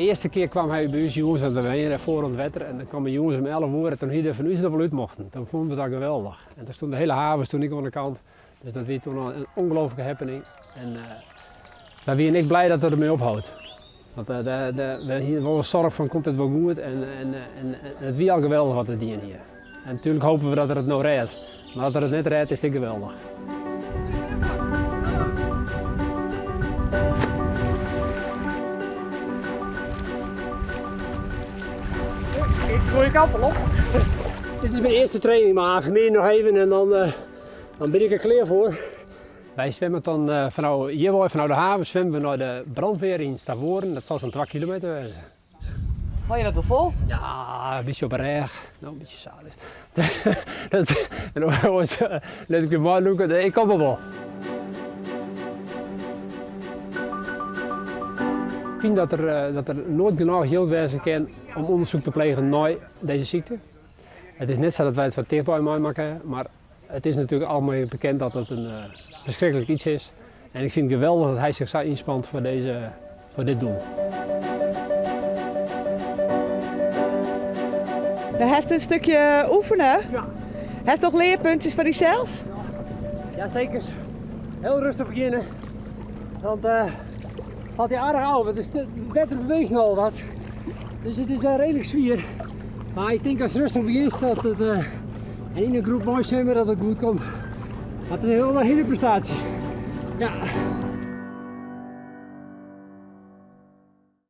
De eerste keer kwam hij bij ons jongens aan de wijn voor het wetter en dan kwamen jongens om 11 uur en toen hielden van ons dat wel uit mochten. Dan vonden we dat geweldig. En toen stond de hele haven toen ik aan de kant. Dus dat was toen een ongelooflijke happening. En daar ben ik blij dat het ermee ophoudt. Want we hier wel zorg van komt het wel goed en het wie al geweldig wat het hier. En natuurlijk hopen we dat het nou redt. Maar dat het net redt is dit geweldig. Ik gooi je kant op. Dit is mijn eerste training, maar vanmiddag nog even en dan ben ik er klaar voor. Wij zwemmen dan vanuit de haven zwemmen we naar de brandweer in Stavoren. Dat zal zo'n 2 kilometer wezen. Hou je dat wel vol? Ja, een beetje op een reg. Nou, een beetje saai. En dan let ik je maar loeken, ik kom er wel. Ik vind dat er nooit genoeg geld wezen kan om onderzoek te plegen naar deze ziekte. Het is net zo dat wij het van dichtbij maken, maar het is natuurlijk allemaal bekend dat het een verschrikkelijk iets is. En ik vind het geweldig dat hij zich zo inspant voor dit doel. Nou, heeft een stukje oefenen. Ja. Heeft nog leerpuntjes voor jezelf? Ja, zeker. Heel rustig beginnen. Want valt hij aardig af. Het wetter beweegt al wat. Dus het is redelijk zwier. Maar ik denk als het rustig begint dat het in een groep mooi zwemmen dat het goed komt. Maar het is een hele prestatie. Ja.